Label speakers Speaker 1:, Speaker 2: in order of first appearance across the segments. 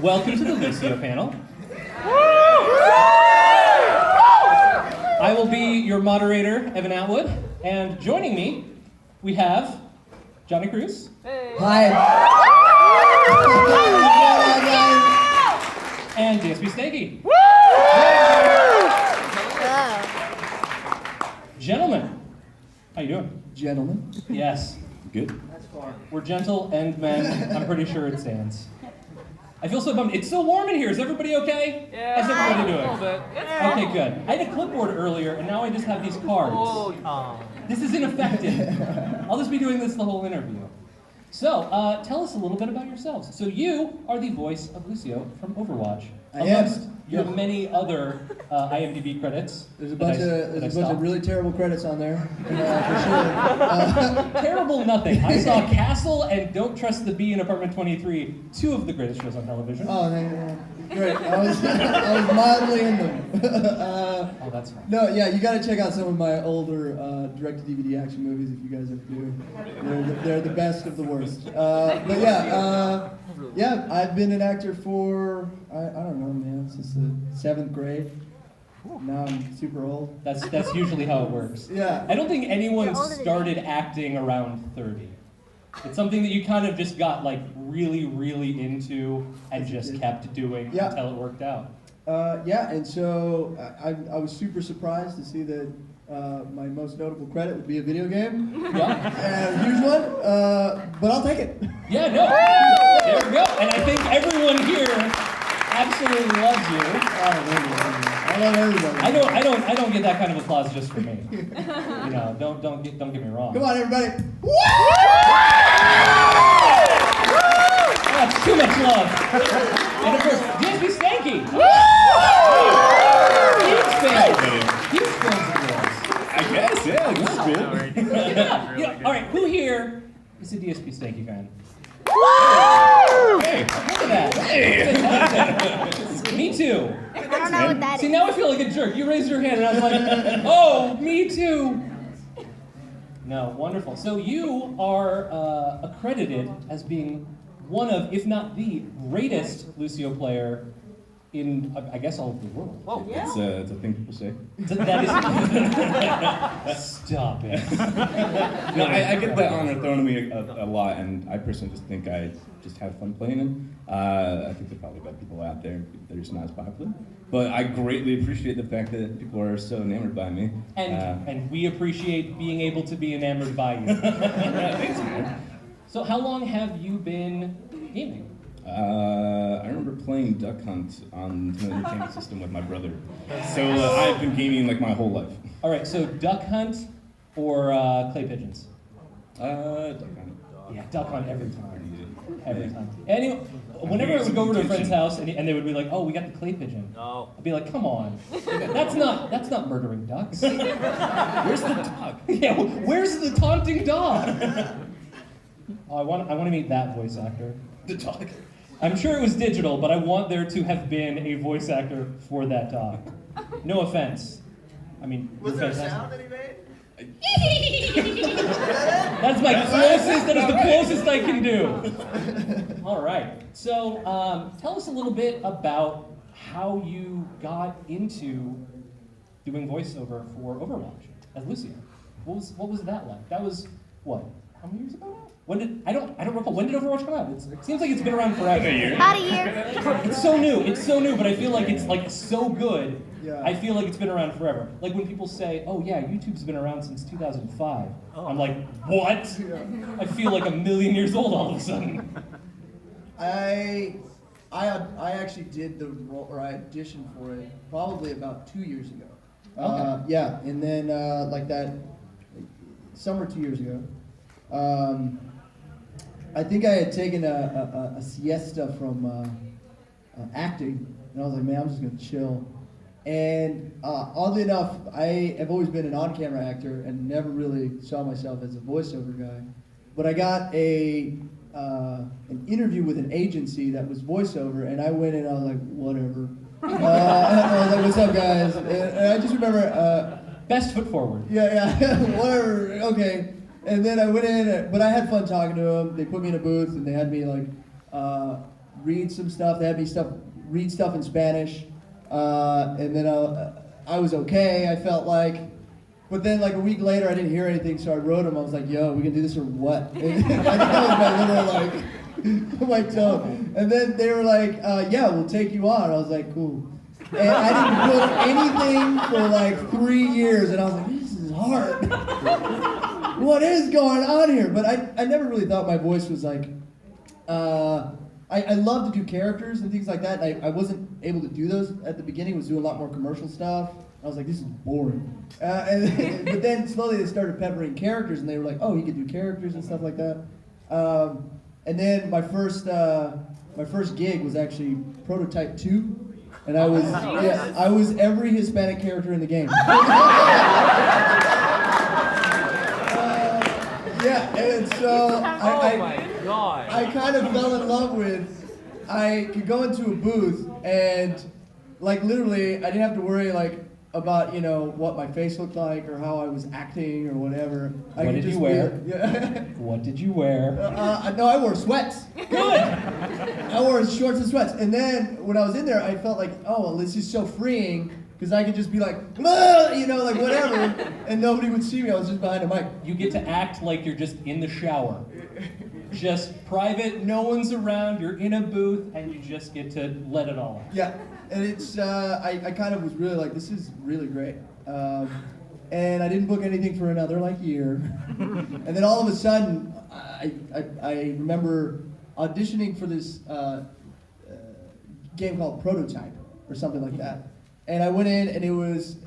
Speaker 1: Welcome to the Lucio panel. I will be your moderator, Evan Atwood, and joining me, we have Jonny Cruz.
Speaker 2: Hey.
Speaker 3: Hi.
Speaker 1: And DSPStanky. Gentlemen, how you doing?
Speaker 3: Gentlemen.
Speaker 1: Yes.
Speaker 4: Good.
Speaker 1: We're gentle and men. I'm pretty sure it stands. I feel so bummed. It's so warm in here. Is everybody okay?
Speaker 2: Yeah.
Speaker 1: How's everybody
Speaker 2: A
Speaker 1: doing?
Speaker 2: little bit.
Speaker 1: Okay, good. I had a clipboard earlier, and now I just have these cards. This is ineffective. I'll just be doing this the whole interview. So, tell us a little bit about yourselves. So you are the voice of Lucio from Overwatch.
Speaker 3: I am.
Speaker 1: Amongst your many other IMDb credits.
Speaker 3: There's a bunch of really terrible credits on there, for sure.
Speaker 1: Terrible nothing. I saw Castle and Don't Trust the Bee in Apartment 23, two of the greatest shows on television.
Speaker 3: Oh, great. I was mildly in them.
Speaker 1: Oh, that's fine.
Speaker 3: No, yeah, you got to check out some of my older direct-to-DVD action movies if you guys ever do. They're the best of the worst. But yeah, I've been an actor for I don't know, man, since the 7th grade. Now I'm super old.
Speaker 1: That's usually how it works.
Speaker 3: Yeah.
Speaker 1: I don't think anyone started acting around 30. It's something that you kind of just got like really, really into and just kept doing until it worked out.
Speaker 3: Yeah, and so I was super surprised to see that my most notable credit would be a video game.
Speaker 1: Yeah.
Speaker 3: And a huge one, but I'll take it.
Speaker 1: Yeah, no. There we go. And I think everyone here absolutely loves you.
Speaker 3: I love everybody.
Speaker 1: I don't get that kind of applause just for me. You know, don't get me wrong.
Speaker 3: Come on, everybody.
Speaker 1: That's too much love. And of course, DSPStanky. Huge fans of yours.
Speaker 4: I guess, yeah, this is good.
Speaker 1: All right, who here is a DSPStanky fan?
Speaker 4: Hey,
Speaker 1: Look at that. Fantastic. Me too.
Speaker 5: I don't know what that
Speaker 1: See,
Speaker 5: is.
Speaker 1: now I feel like a jerk. You raised your hand and I was like, oh, me too. No, wonderful. So you are accredited as being one of, if not the greatest Lucio player in, I guess, all of the world.
Speaker 2: Whoa.
Speaker 4: it's a thing people say.
Speaker 1: That is... Stop it.
Speaker 4: No, I get that honor thrown at me a lot, and I personally just think I just have fun playing them. I think there's probably got people out there that are just not as popular. But I greatly appreciate the fact that people are so enamored by me.
Speaker 1: And we appreciate being able to be enamored by you.
Speaker 4: Thanks, man.
Speaker 1: So how long have you been gaming?
Speaker 4: I remember playing Duck Hunt on the entertainment system with my brother. So I've been gaming like my whole life.
Speaker 1: All right, so Duck Hunt or Clay Pigeons?
Speaker 4: Duck Hunt.
Speaker 1: Yeah, Duck Hunt every time. Every time. Anyway, whenever I would go over to a friend's house and they would be like, "Oh, we got the clay pigeon,"
Speaker 2: No.
Speaker 1: I'd be like, "Come on, that's not murdering ducks."
Speaker 4: Where's the dog?
Speaker 1: Yeah, where's the taunting dog? Oh, I want to meet that voice actor.
Speaker 4: The dog.
Speaker 1: I'm sure it was digital, but I want there to have been a voice actor for that dog. No offense. I mean,
Speaker 6: Was there a
Speaker 1: fantastic.
Speaker 6: sound that he made?
Speaker 1: That's my closest. That is the closest I can do. All right. So, tell us a little bit about how you got into doing voiceover for Overwatch as Lucio. What was that like? That was what? How many years ago now? When did I don't recall. When did Overwatch come out? It seems like it's been around forever.
Speaker 5: About a year.
Speaker 1: It's so new, but I feel like it's like so good.
Speaker 3: Yeah.
Speaker 1: I feel like it's been around forever. Like when people say, "Oh yeah, YouTube's been around since 2005." I'm like, "What?" I feel like a million years old all of a sudden.
Speaker 3: I actually did the role, or I auditioned for it probably about 2 years ago.
Speaker 1: Okay.
Speaker 3: Yeah, and then like that summer 2 years ago, I think I had taken a siesta from acting, and I was like, man, I'm just gonna chill. And oddly enough, I have always been an on-camera actor and never really saw myself as a voiceover guy. But I got an interview with an agency that was voiceover, and I went in and I was like, whatever. I was like, what's up, guys? And I just remember...
Speaker 1: Best foot forward.
Speaker 3: Yeah, whatever, okay. And then I went in, but I had fun talking to them. They put me in a booth, and they had me like read some stuff. They had me read stuff in Spanish, and then I was okay. I felt like, but then like a week later, I didn't hear anything, so I wrote them. I was like, "Yo, we gonna do this or what?" And I think that was my little like my tone. And then they were like, "Yeah, we'll take you on." I was like, "Cool." And I didn't book anything for like 3 years, and I was like, "This is hard. What is going on here?" But I never really thought my voice was like. I love to do characters and things like that. I wasn't able to do those at the beginning. I was doing a lot more commercial stuff. I was like, this is boring. But then slowly they started peppering characters, and they were like, oh, you could do characters and stuff like that. And then my first gig was actually Prototype 2. And I was every Hispanic character in the game. Yeah, and so I kind of fell in love with, I could go into a booth and like literally I didn't have to worry like about, you know, what my face looked like or how I was acting or whatever.
Speaker 1: What did you wear?
Speaker 3: Yeah.
Speaker 1: What did you wear?
Speaker 3: No, I wore sweats. Good. I wore shorts and sweats. And then when I was in there, I felt like, oh, well, this is so freeing. Because I could just be like, you know, like whatever, and nobody would see me. I was just behind a mic.
Speaker 1: You get to act like you're just in the shower. Just private, no one's around, you're in a booth, and you just get to let it all out.
Speaker 3: Yeah, and it's, I kind of was really like, this is really great. And I didn't book anything for another like year. And then all of a sudden, I remember auditioning for this game called Prototype, or something like that. And I went in, and it was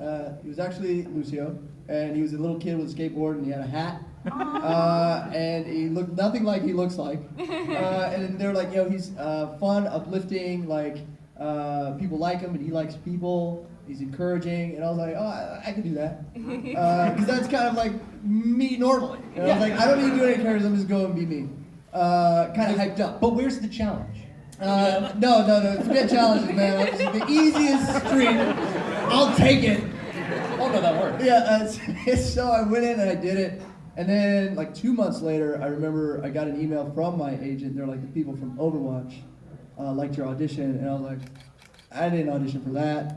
Speaker 3: actually Lucio, and he was a little kid with a skateboard, and he had a hat, and he looked nothing like he looks like. And they were like, yo, he's fun, uplifting, like people like him, and he likes people. He's encouraging, and I was like, oh, I can do that, because that's kind of like me normally. And I was like, I don't need to do any characters. I'm just going to be me, kind of hyped up.
Speaker 1: But where's the challenge?
Speaker 3: No. Forget challenges, man. It's the easiest stream. I'll take it.
Speaker 1: Oh no, that works.
Speaker 3: Yeah. So I went in and I did it, and then like 2 months later, I remember I got an email from my agent. They're like, the people from Overwatch liked your audition, and I was like, I didn't audition for that.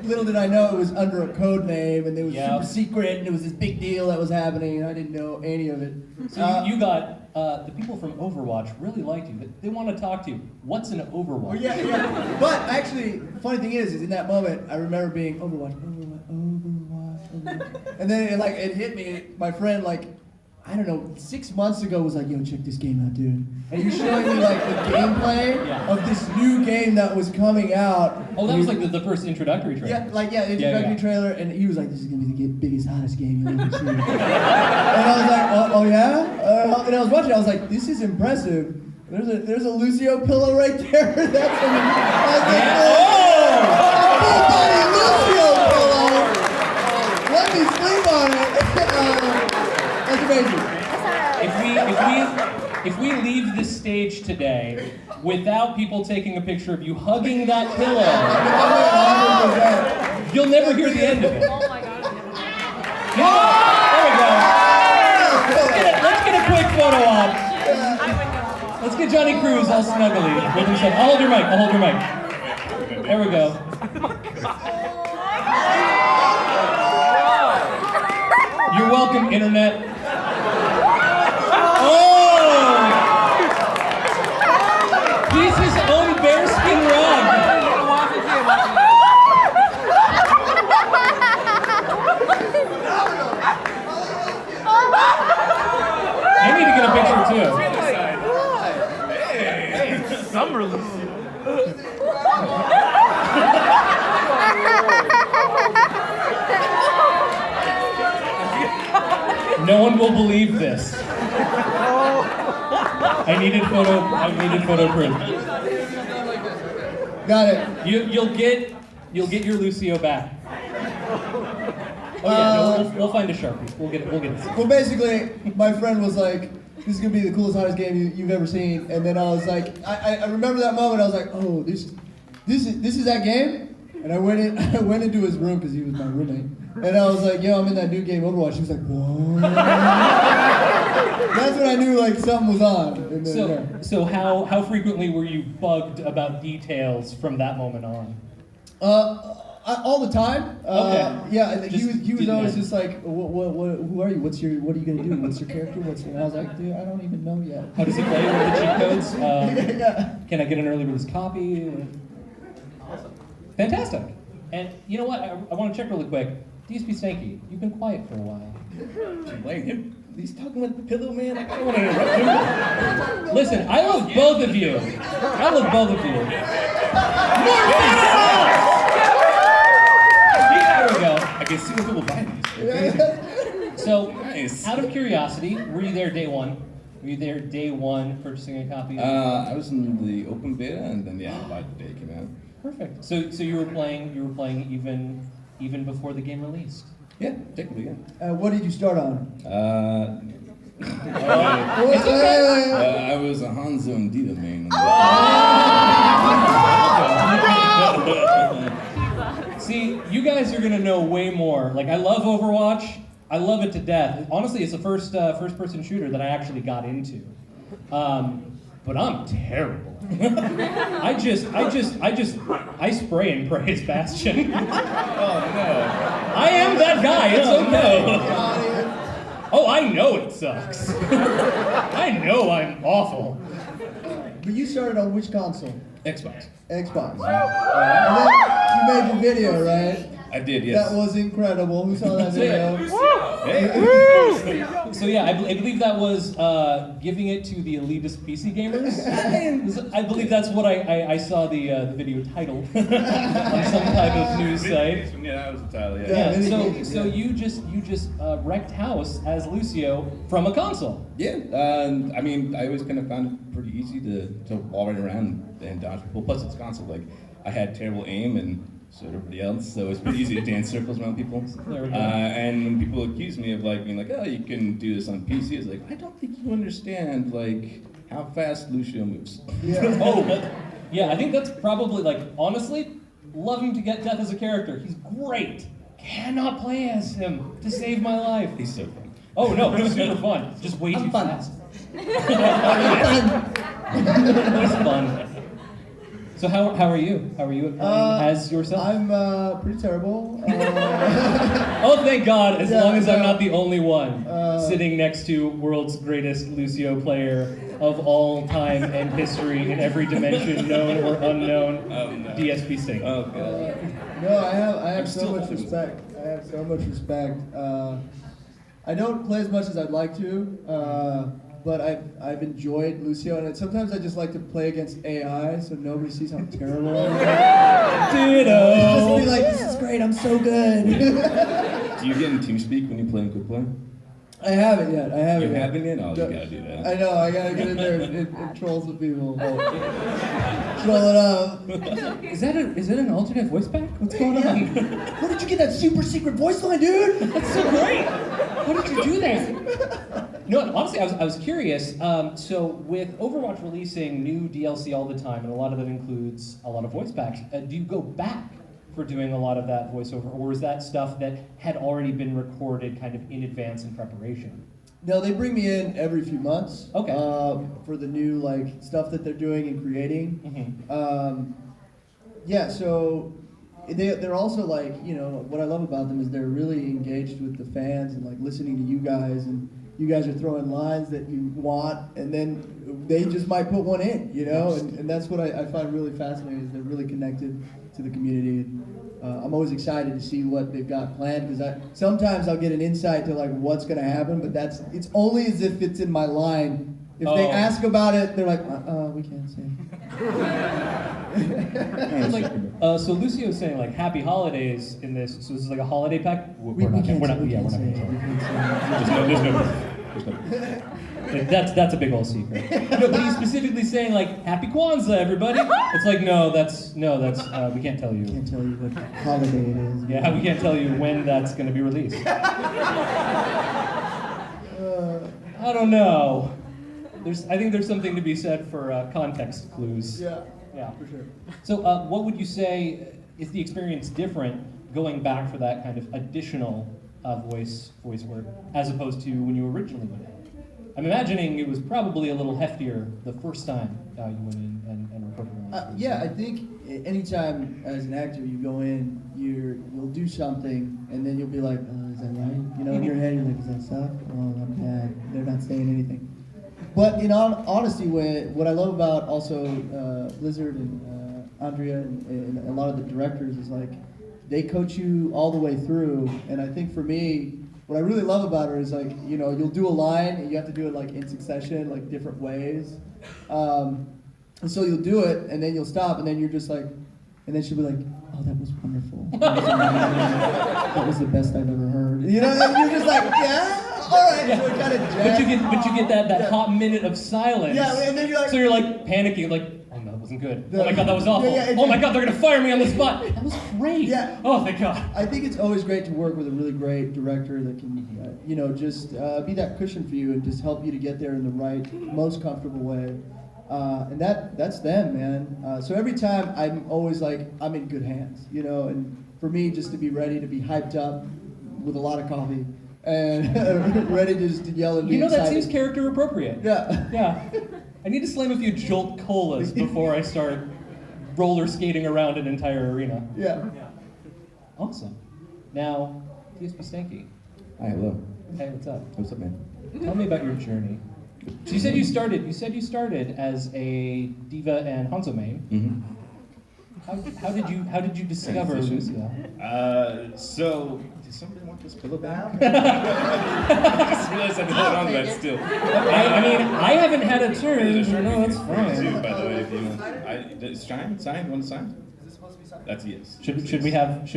Speaker 3: Little did I know it was under a code name, and it was super secret, and it was this big deal that was happening, and I didn't know any of it.
Speaker 1: So you got, the people from Overwatch really liked you. They want to talk to you. What's an Overwatch?
Speaker 3: Well, yeah. But actually, funny thing is in that moment, I remember being Overwatch. And then it hit me, my friend, like, I don't know, 6 months ago was like, yo, check this game out, dude. And you're showing me like the gameplay of this new game that was coming out.
Speaker 1: Oh, that was like the first introductory trailer.
Speaker 3: The introductory trailer, and he was like, this is gonna be the biggest, hottest game you'll ever see. And I was like, oh yeah? And I was watching, I was like, this is impressive. There's a Lucio pillow right there. That's I was like, oh, full body Lucio pillow. Let me sleep on it. That's amazing.
Speaker 1: If we leave this stage today without people taking a picture of you hugging that pillow, you'll never hear the end of it.
Speaker 2: Oh my God.
Speaker 1: There we go. Let's get a quick photo op. Let's get Jonny Cruz all snuggly with himself. I'll hold your mic. There we go. You're welcome, internet. He's his own bearskin rug. I need to get a picture too.
Speaker 5: Hey, summer.
Speaker 1: No one will believe this. I needed photo proof.
Speaker 3: Got it.
Speaker 1: You'll get your Lucio back. Oh yeah, no, we'll find a Sharpie. We'll get it.
Speaker 3: Well, basically, my friend was like, this is gonna be the coolest, hottest game you've ever seen. And then I was like, I remember that moment. I was like, oh, this is that game. And I went into his room because he was my roommate. And I was like, yo, I'm in that new game Overwatch. He was like, whoa. That's when I knew like something was on. And then,
Speaker 1: So how frequently were you bugged about details from that moment on?
Speaker 3: all the time.
Speaker 1: Okay.
Speaker 3: Yeah, and he was
Speaker 1: didn't
Speaker 3: always
Speaker 1: know.
Speaker 3: just like, who are you? What are you gonna do? What's your character? And I was like, dude, I don't even know yet.
Speaker 1: How does he play with the cheat codes?
Speaker 3: Yeah.
Speaker 1: Can I get an early release copy? Fantastic. And you know what? I want to check really quick. DSPStanky, you've been quiet for a while.
Speaker 4: Like him, he's talking with the pillow, man. I don't want to interrupt him.
Speaker 1: Listen, I love both of you. I love both of you. There we go.
Speaker 4: I can see what people buy these. Okay?
Speaker 1: So,
Speaker 4: Nice.
Speaker 1: out of curiosity, were you there day one? Were you there day one purchasing a copy?
Speaker 4: I was in the open beta, and then by the day it came out.
Speaker 1: Perfect. So you were playing even before the game released.
Speaker 4: Yeah, technically, yeah.
Speaker 3: What did you start on?
Speaker 4: I was a Hanzo and Dita main.
Speaker 1: See, you guys are gonna know way more. Like, I love Overwatch. I love it to death. Honestly, it's the first person shooter that I actually got into. But I'm terrible. I spray and pray as Bastion.
Speaker 4: Oh no.
Speaker 1: I am that guy. It's okay. Oh, I know it sucks. I know I'm awful.
Speaker 3: But you started on which console?
Speaker 4: Xbox.
Speaker 3: Xbox. And then you made your video, right?
Speaker 4: I did, yes.
Speaker 3: That was incredible. Who saw that
Speaker 1: So, yeah.
Speaker 3: video?
Speaker 1: So yeah, I believe that was giving it to the elitist PC gamers. I believe that's what I saw the video titled on some type of news site.
Speaker 4: Yeah, that was the title,
Speaker 3: Yeah.
Speaker 1: Yeah. So you just wrecked house as Lucio from a console.
Speaker 4: Yeah, I mean, I always kind of found it pretty easy to walk around and dodge people. Plus, it's console. Like, I had terrible aim, and so did everybody else, so it's pretty easy to dance circles around people.
Speaker 1: There we go.
Speaker 4: And when people accuse me of like being like, oh, you can do this on PC, it's like, I don't think you understand like how fast Lucio moves.
Speaker 3: Yeah.
Speaker 1: Oh, yeah. I think that's probably like honestly, loving to get Death as a character. He's great. Cannot play as him to save my life.
Speaker 4: He's so fun.
Speaker 1: Oh no, it's super fun. Just way too
Speaker 3: fun.
Speaker 1: fast. He's fun. So how are you? How are you at playing as yourself?
Speaker 3: I'm pretty terrible.
Speaker 1: Oh, thank God! As
Speaker 3: Yeah,
Speaker 1: long as I'm
Speaker 3: no.
Speaker 1: not the only one sitting next to world's greatest Lucio player of all time and history in every dimension, known or unknown,
Speaker 4: Oh, no.
Speaker 1: DSPStanky.
Speaker 4: Oh, God.
Speaker 3: No, I have so
Speaker 4: still
Speaker 3: much
Speaker 4: holding
Speaker 3: respect. I have so much respect. I don't play as much as I'd like to, but I've enjoyed Lucio, and sometimes I just like to play against AI so nobody sees how terrible I am.
Speaker 1: Ditto.
Speaker 3: Just be like, this is great, I'm so good.
Speaker 4: Do you get in TeamSpeak when you play in Quick Play?
Speaker 3: I haven't yet.
Speaker 4: You haven't yet? Oh, you gotta do that.
Speaker 3: I know, I gotta get in there and troll some people. Troll it up.
Speaker 1: Is that an alternate voice pack? What's going on?
Speaker 3: Where did you get that super secret voice line, dude?
Speaker 1: That's so great. How did you do that? No, honestly, I was curious. So with Overwatch releasing new DLC all the time, and a lot of that includes a lot of voice packs, do you go back for doing a lot of that voiceover, or is that stuff that had already been recorded kind of in advance in preparation?
Speaker 3: No, they bring me in every few months.
Speaker 1: Okay.
Speaker 3: For the new like stuff that they're doing and creating.
Speaker 1: Mm-hmm.
Speaker 3: Yeah, so they're also like, you know, what I love about them is they're really engaged with the fans and like listening to you guys, and you guys are throwing lines that you want, and then they just might put one in, you know, and that's what I find really fascinating is they're really connected to the community. I'm always excited to see what they've got planned, because sometimes I'll get an insight to like what's going to happen, but it's only as if it's in my line. If they ask about it, they're like, we can't say.
Speaker 1: So Lucio's saying like happy holidays in this. So this is like a holiday pack.
Speaker 3: We can't say.
Speaker 1: That's a big old secret. No, but he's specifically saying like happy Kwanzaa, everybody. It's like that's we can't tell you.
Speaker 3: Can't tell you what holiday it is.
Speaker 1: Yeah, we can't tell you when that's going to be released. I don't know. I think there's something to be said for context clues.
Speaker 3: Yeah.
Speaker 1: Yeah.
Speaker 3: For sure.
Speaker 1: So what would you say is the experience different going back for that kind of additional voice work as opposed to when you originally went in? I'm imagining it was probably a little heftier the first time you went in and recorded one of those.
Speaker 3: Yeah, I think anytime as an actor you go in, you'll do something, and then you'll be like, is that right? You know, in your head you're like, is that suck? Oh, I'm bad. They're not saying anything. But in honesty, what I love about also Blizzard and Andrea and a lot of the directors is like, they coach you all the way through, and I think for me, what I really love about her is like, you know, you'll do a line and you have to do it like in succession, like different ways. And so you'll do it and then you'll stop and then you're just like, and then she'll be like, oh, that was wonderful. That was amazing. That was the best I've ever heard. You know, and you're just like, yeah, all right.
Speaker 1: Yeah.
Speaker 3: So it kind of
Speaker 1: But you get that hot minute of silence.
Speaker 3: Yeah, and then you're like,
Speaker 1: so you're like panicking, like, oh no, that wasn't good.
Speaker 3: Yeah.
Speaker 1: Oh my god, that was awful.
Speaker 3: Yeah,
Speaker 1: oh my god, they're gonna fire me on the spot. That was great.
Speaker 3: Yeah.
Speaker 1: Oh, thank God.
Speaker 3: I think it's always great to work with a really great director that can, you know, just be that cushion for you and just help you to get there in the right, most comfortable way. And that's them, man. So every time I'm always like, I'm in good hands, you know, and for me just to be ready to be hyped up with a lot of coffee and ready to just yell and be
Speaker 1: You know,
Speaker 3: excited.
Speaker 1: that seems character appropriate.
Speaker 3: Yeah.
Speaker 1: Yeah. I need to slam a few Jolt Colas before I start roller skating around an entire arena.
Speaker 3: Yeah.
Speaker 1: Awesome. Now, DSPStanky.
Speaker 4: Hi, hello.
Speaker 1: Hey, what's up?
Speaker 4: What's up, man?
Speaker 1: Tell me about your journey. So you said you started as a Diva and Hanzo main.
Speaker 4: Mm-hmm.
Speaker 1: How did you discover Lucio?
Speaker 4: So, did somebody want this pillow back? I just realized I've been holding on to that still.
Speaker 1: I mean, I haven't had a turn. No, that's
Speaker 4: Too,
Speaker 1: fine.
Speaker 4: by the way, if you know. Sign? You want to sign? Is this supposed to be signed? That's a yes.
Speaker 1: Should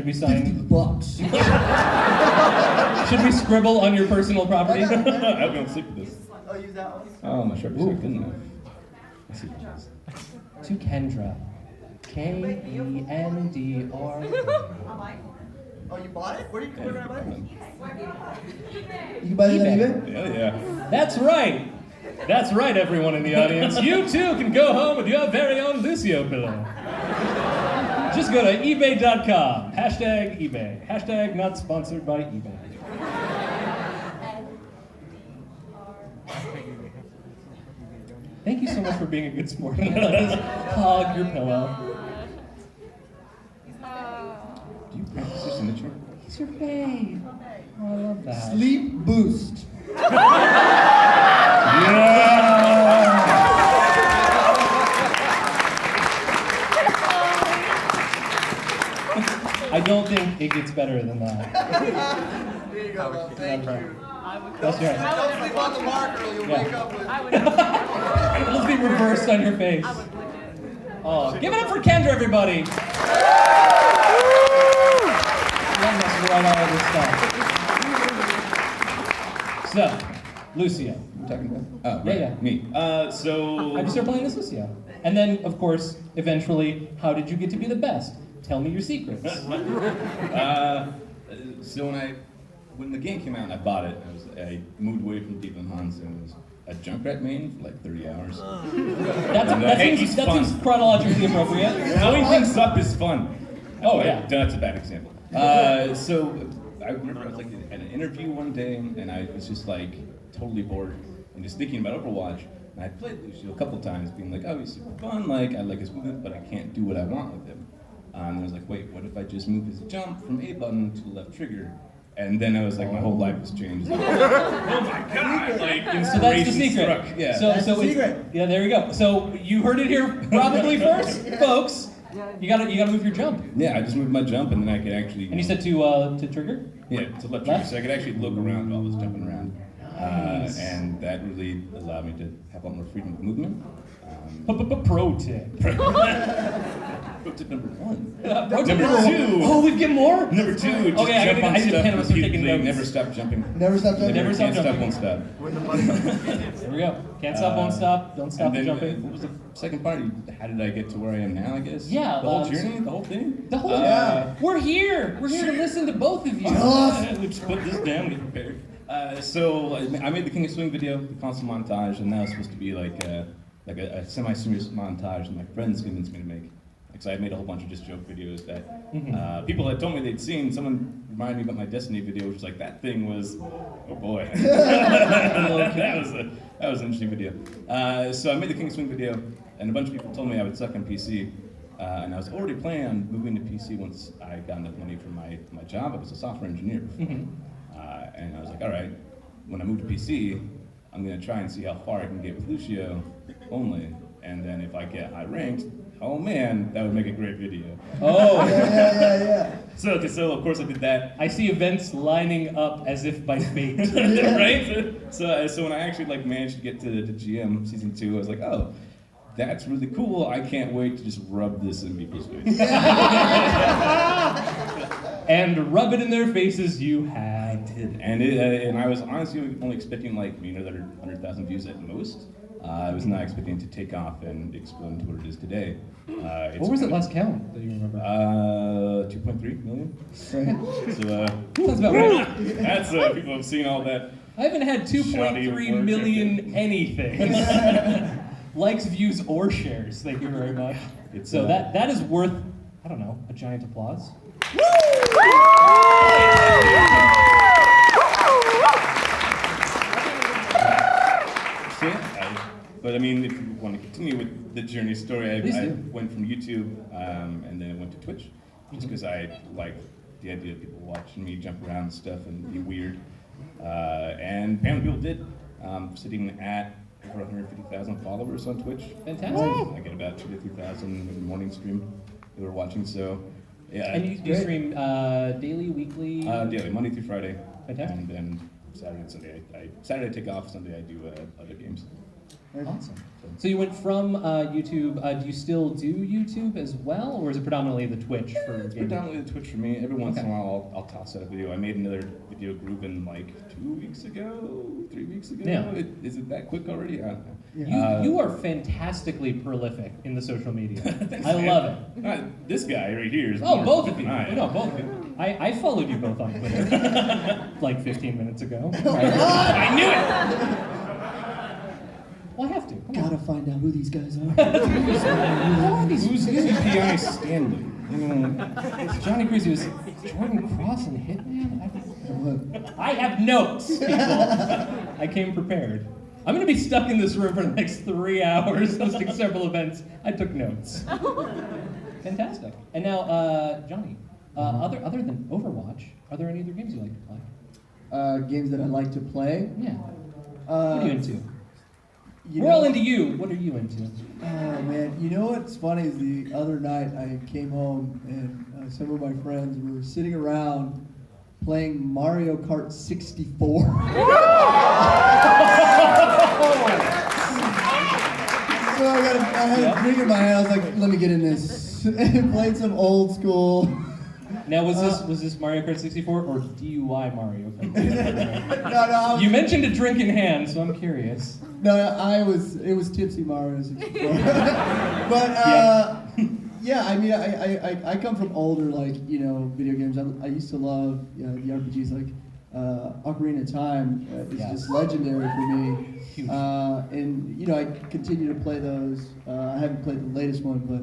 Speaker 1: we sign?
Speaker 3: Bucks.
Speaker 1: Should we scribble on your personal property?
Speaker 4: I hope you don't sleep with this.
Speaker 3: Oh, use that one?
Speaker 4: Oh, my Sharpie's not good enough. Let's see.
Speaker 1: To Kendra. Kendr.
Speaker 3: Oh, you bought it? Where did I buy it?
Speaker 4: Yeah.
Speaker 3: You can buy it on
Speaker 1: eBay.
Speaker 3: eBay?
Speaker 4: Yeah.
Speaker 1: That's right. That's right, everyone in the audience. You too can go home with your very own Lucio pillow. Just go to ebay.com. #eBay. Not sponsored by eBay. Thank you so much for being a good sport. Just hug your pillow.
Speaker 4: Do you practice your signature?
Speaker 1: It's your babe. Oh, I love that.
Speaker 3: Sleep Boost.
Speaker 1: I don't think it gets better than that.
Speaker 3: There you go, love. Thank you.
Speaker 1: That's right.
Speaker 3: Don't sleep on the marker or you'll wake up with...
Speaker 1: It'll be reversed on your face. Oh, give it up for Kendra, everybody. Letting us write all of this stuff. So, Lucio.
Speaker 4: You're talking about? Oh, right.
Speaker 1: Yeah.
Speaker 4: Me. So.
Speaker 1: How'd you start playing as Lucio? And then, of course, eventually, how did you get to be the best? Tell me your secrets.
Speaker 4: So when the game came out and I bought it, I moved away from Diva and Hans and was a Junkrat main for like 30 hours.
Speaker 1: That seems chronologically appropriate.
Speaker 4: Blowing things up is fun.
Speaker 1: Oh, yeah.
Speaker 4: That's a bad example. So I remember I was like at an interview one day and I was just like totally bored and just thinking about Overwatch. And I played Lucio a couple times, being like, oh, he's super fun, like I like his movement, but I can't do what I want with him. And I was like, wait, what if I just move his jump from A button to the left trigger? And then I was like, my whole life was changed. Like, oh my god! Like,
Speaker 1: So that's the secret.
Speaker 4: struck. Yeah.
Speaker 3: That's the secret.
Speaker 1: Yeah, there we go. So you heard it here probably first, folks. You gotta move your jump.
Speaker 4: Yeah, I just moved my jump, and then I could actually.
Speaker 1: And you said to trigger?
Speaker 4: Yeah, to left trigger, so I could actually look around while I was jumping around.
Speaker 1: Nice.
Speaker 4: And that really allowed me to have a lot more freedom of movement.
Speaker 1: Pro tip.
Speaker 4: Pro tip number 1.
Speaker 1: Pro tip
Speaker 4: Number 2.
Speaker 1: Oh, we get more?
Speaker 4: Number 2, just
Speaker 1: Okay,
Speaker 4: jump on
Speaker 1: I need
Speaker 4: stuff
Speaker 1: pen, I'm taking
Speaker 4: repeatedly,
Speaker 1: notes.
Speaker 4: never stop jumping.
Speaker 3: Never stop jumping?
Speaker 1: Never stop
Speaker 4: Can't stop,
Speaker 1: jumping.
Speaker 4: won't stop.
Speaker 1: There we go. Can't stop, won't stop. Don't stop
Speaker 4: And
Speaker 1: the
Speaker 4: then,
Speaker 1: jumping.
Speaker 4: what was the second part? How did I get to where I am now, I guess?
Speaker 1: Yeah,
Speaker 4: The whole journey? The whole thing?
Speaker 1: The whole
Speaker 3: Yeah.
Speaker 1: We're here. We're here to listen to both of you.
Speaker 4: Let's put this down, get prepared. So I made the King of Swing video, the console montage, and that was supposed to be like a semi-serious montage that my friends convinced me to make. Because I had made a whole bunch of just joke videos that people had told me they'd seen. Someone reminded me about my Destiny video, which was like, that thing was, oh boy. that That was an interesting video. So I made the King Swing video, and a bunch of people told me I would suck on PC. And I was already planning on moving to PC once I got enough money from my job. I was a software engineer before. And I was like, all right, when I move to PC, I'm going to try and see how far I can get with Lucio only. And then if I get high ranked, oh man, that would make a great video.
Speaker 1: Oh,
Speaker 3: Yeah.
Speaker 4: So of course I did that.
Speaker 1: I see events lining up as if by fate.
Speaker 4: Right? So when I actually like managed to get to GM season 2, I was like, oh, that's really cool. I can't wait to just rub this in people's faces.
Speaker 1: And rub it in their faces, you had.
Speaker 4: And I was honestly only expecting like another 100,000 views at most. I was not expecting it to take off and explode into what it is today.
Speaker 1: What was it last count that you remember?
Speaker 4: 2.3 million.
Speaker 3: Right.
Speaker 4: So
Speaker 1: That's about right.
Speaker 4: that's people have seen all that.
Speaker 1: I haven't had 2.3 million anything. Likes, views, or shares. Thank you very much. So that is worth, I don't know, a giant applause.
Speaker 4: But I mean, if you want to continue with the journey story, I went from YouTube and then I went to Twitch, just because I like the idea of people watching me jump around and stuff and be weird. And apparently people did. Sitting at over 150,000 followers on Twitch.
Speaker 1: Fantastic.
Speaker 4: I get about 2,000 to 3,000 every morning stream who are watching. So yeah.
Speaker 1: And you stream daily, weekly?
Speaker 4: Daily, Monday through Friday.
Speaker 1: Fantastic.
Speaker 4: And then Saturday and Sunday. Saturday I take off. Sunday I do other games.
Speaker 1: Awesome. So you went from YouTube. Do you still do YouTube as well, or is it predominantly the Twitch for
Speaker 4: It's
Speaker 1: gaming?
Speaker 4: predominantly the Twitch for me. Every once in a while, I'll toss out a video. I made another video groove in like 2 weeks ago, 3 weeks ago.
Speaker 1: Yeah.
Speaker 4: Is it that quick already? I don't know.
Speaker 3: Yeah.
Speaker 1: You are fantastically prolific in the social media.
Speaker 4: Thanks,
Speaker 1: I
Speaker 4: man.
Speaker 1: love it.
Speaker 4: This guy right here is
Speaker 1: Oh,
Speaker 4: more
Speaker 1: both of you.
Speaker 4: than I am.
Speaker 1: No, both of you. I followed you both on Twitter like 15 minutes ago.
Speaker 4: I knew it!
Speaker 1: Well, I have to. Come on.
Speaker 3: Gotta find out who these guys are.
Speaker 4: Who's PI Stanley?
Speaker 1: It's Jonny Cruz. He was Jordan Cross and Hitman? I have notes, people. I came prepared. I'm going to be stuck in this room for the next 3 hours hosting several events. I took notes. Fantastic. And now, Jonny, other than Overwatch, are there any other games you like to play?
Speaker 3: Games that I like to play.
Speaker 1: Yeah. What are you into?
Speaker 3: You
Speaker 1: We're
Speaker 3: know-
Speaker 1: all into you. What are you into?
Speaker 3: Oh man, you know what's funny is the other night I came home and some of my friends were sitting around playing Mario Kart 64. So I had a drink in my hand. I was like, let me get in this. And played some old school.
Speaker 1: Now, was this Mario Kart 64 or DUI Mario Kart 64?
Speaker 3: No,
Speaker 1: You mentioned a drink in hand, so I'm curious.
Speaker 3: No, it was Tipsy Mario 64. But yeah, I mean, I come from older video games. I used to love the RPGs like Ocarina of Time is just legendary for me.
Speaker 1: Huge.
Speaker 3: And I continue to play those. I haven't played the latest one, but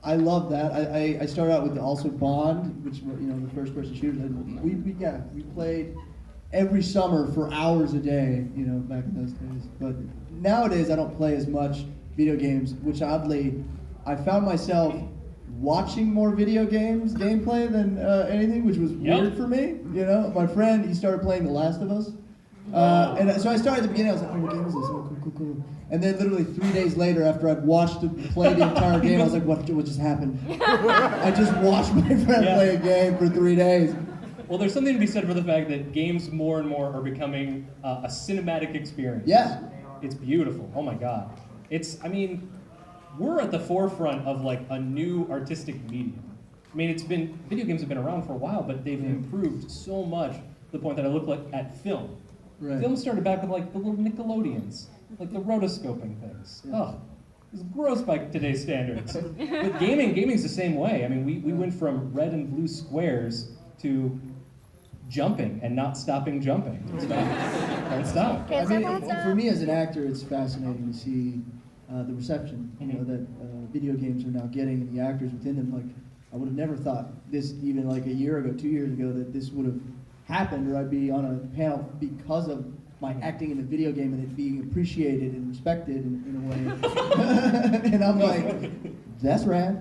Speaker 3: I love that. I started out with also Bond, which the first person shooters. And we played every summer for hours a day, back in those days. But nowadays I don't play as much video games, which oddly, I found myself watching more video games gameplay than anything, which was weird for me. My friend, he started playing The Last of Us. And so I started at the beginning, I was like, oh, what game is this? Oh, cool. And then literally 3 days later, after I'd watched him play the entire game, I was like, what just happened? I just watched my friend play a game for 3 days.
Speaker 1: Well, there's something to be said for the fact that games more and more are becoming a cinematic experience.
Speaker 3: Yeah.
Speaker 1: It's beautiful. Oh my God. We're at the forefront of like a new artistic medium. I mean, video games have been around for a while, but they've improved so much to the point that I look at film.
Speaker 3: Right.
Speaker 1: Film started back with like the little Nickelodeons, like the rotoscoping things.
Speaker 3: Yeah.
Speaker 1: Oh, it's gross by today's standards. But gaming's the same way. I mean, we went from red and blue squares to jumping and not stopping jumping. Can't stop.
Speaker 3: I mean, for me as an actor, it's fascinating to see the reception that video games are now getting and the actors within them. Like, I would have never thought this even like a year ago, 2 years ago, that this would have happened or I'd be on a panel because of my acting in a video game and it being appreciated and respected in a way. And I'm like, that's rad.